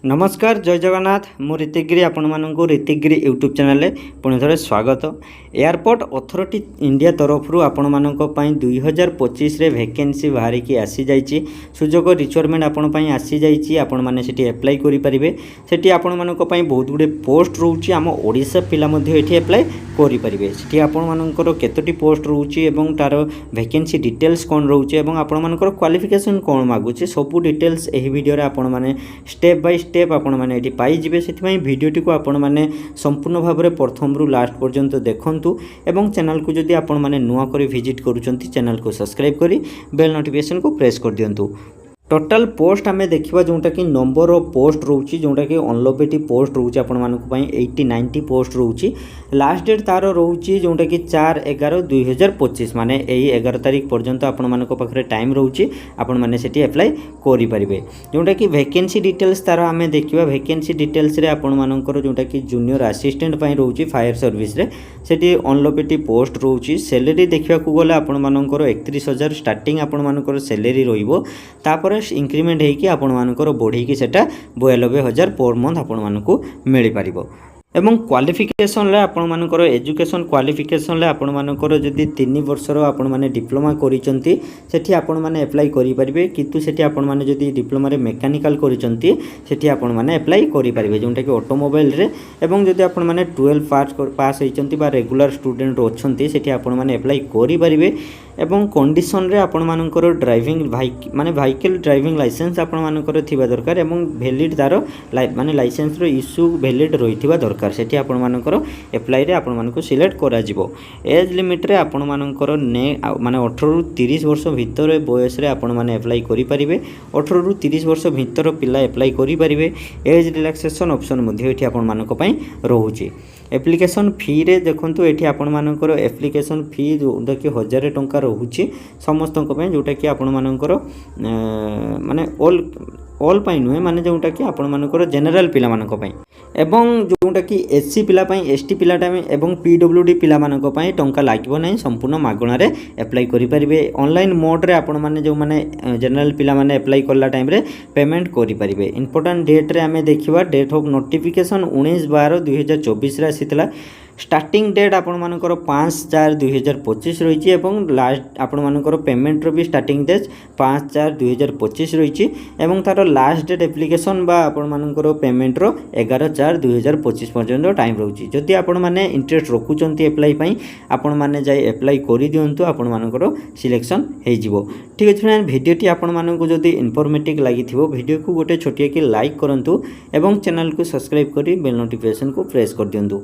नमस्कार जय जगन्नाथ मु ऋतिकगिरी आपण मानक ऋतिकगिरी यूट्यूब चैनल पुणी थे स्वागत। एयरपोर्ट अथॉरिटी इंडिया तरफ आपण मानक 2025 रे वैकेंसी बाहर की आसी जाइए। सुजोग रिक्वायरमेंट आपण पई आसी जाइए। आपण माने सेठी अप्लाई करि परिबे। सेठी आपण मानक पई बहुत गुडे पोस्ट रहउची। आम ओडिशा पिला मध्ये एठी अप्लाई करि परिबे। सेठी आपण मानकर केतोटी पोस्ट रहउची एवं तार वैकेंसी डिटेल्स कोन रहउची एवं आपण मानकर क्वालिफिकेशन कोन मागुची सब डिटेल्स एही वीडियो रे आपण माने स्टेप बाय स्टेप आपण माने एठी पाई जिवे। सेठी वीडियोटी को आपण माने संपूर्ण भाव में प्रथम रु लास्ट पर्यंत देखंतु एवं चैनल को जदि आपण माने नुआ करी विजिट करूचंती चैनल को सब्सक्राइब करी बेल नोटिफिकेशन को प्रेस कर दियंतु। टोटाल पोस्ट आम देखा जोटा कि नंबर ऑफ पोस्ट रोचे जोटा कि अनलोपेटी पोस्ट रोचे आपण मानक 80-90 पोस्ट रोचे। लास्ट डेट तार रोचे जोटा कि 4/11/2025 माने यही 11 तारीख पर्यंत आपण मानक पाखरे टाइम रोचे। आपण माने सेठी अप्लाई करि परिबे। जोटा कि वैकेंसी डिटेल्स तार आम देखिबा। वैकेंसी डिटेल्स रे आपण मानकर जोटा कि जूनियर असिस्टेंट पई रोचे फायर सर्विस रे सेठी अनलोपेटी पोस्ट रोचे। सैलरी देखिबा को गले आपण मानकर 31,000 स्टार्टिंग आपण मानकर सैलरी रहिबो। तापर इंक्रीमेंट होगी आपण मानकर बढ़ी सेटा 92,000 पर मंथ आपण मानकु मिल पारिबो। एवं क्वालिफिकेशन ले आपण मानकर एजुकेशन क्वालिफिकेशन ले आपण मानकर जदि 3 वर्षर आपण माने डिप्लोमा करिसंती सेठी आपण माने अप्लाई करि परिबे। किंतु सेठी आपण माने जदि डिप्लोमा रे मेकानिकल करिसंती सेठी आपण माने अप्लाई करि परिबे जोंटा कि ऑटोमोबाइल रे। एवं जदि आपण माने 12 पास होइचंती बा रेगुलर स्टूडेंट अछंती सेठी आपण माने अप्लाई करि परिबे। एवं कंडीशन रे आपण मानकर ड्राइविंग माने व्हीकल ड्राइविंग लाइसेंस आपण मानकर थिबा दरकार एवं वैलिड तार माने लाइसेंस रो इश्यू वैलिड रहिथिबा दरकार। सेठी आपण मानकर अप्लाई रे आपण मानको सिलेक्ट करा जिवो। एज लिमिट रे आपण मानकर माने 18 रु 30 वर्ष भितर बयस रे आपण माने अप्लाई करि परिबे। 18 रु 30 वर्ष भितर पिला अप्लाई करि परिबे। एज रिलैक्सेशन ऑप्शन मध्ये एठी आपण मानक पई रहउची। एप्लिकेशन फी रे देखंतु एठी आपण मानकर एप्लिकेशन फी जोटा कि 1000 टंका रहउची समस्त जोटा कि आपण मानकर माने ऑल पाई नुहे माने जोटा कि आपण मानकर जनरल पिला मानक पाई एवं जोटा कि एससी पिला पाई एसटी पिला टाइम एवं पीडब्ल्यूडी पिला मानक पाई टंका लागबो नै। संपूर्ण मागणा रे अप्लाई करि परिबे। ऑनलाइन मोड रे आपण माने जो माने जनरल पिला माने अप्लाई करला टाइम रे पेमेंट करि परिबे। इंपोर्टेंट डेट रे हमें देखिबा डेट ऑफ नोटिफिकेशन 19/12/2024 रे आसीतला। स्टार्टिंग डेट आपण मानकर 5/4/2025 रही एवं लास्ट आपण मानकर पेमेंट रो भी स्टार्टिंग डेट 5/4/2025 रही एवं तार लास्ट डेट एप्लिकेशन बा आपण मानकर पेमेंट रो 11/4/2025 पर्यंत टाइम रहउची। जदि आपण माने इंटरेस्ट रखुचंती अप्लाई पई आपण माने जाई अप्लाई करि दियंतु आपण मानकर सिलेक्शन हे जिवो। ठीक अछि फ्रेंड वीडियोटी आपण मानकु जदि इन्फॉर्मेटिव लागिथिबो वीडियो को गोटे छोटिया कि लाइक करंतु एवं चैनल को सब्सक्राइब करी बेल नोटिफिकेशन को प्रेस कर दियंतु।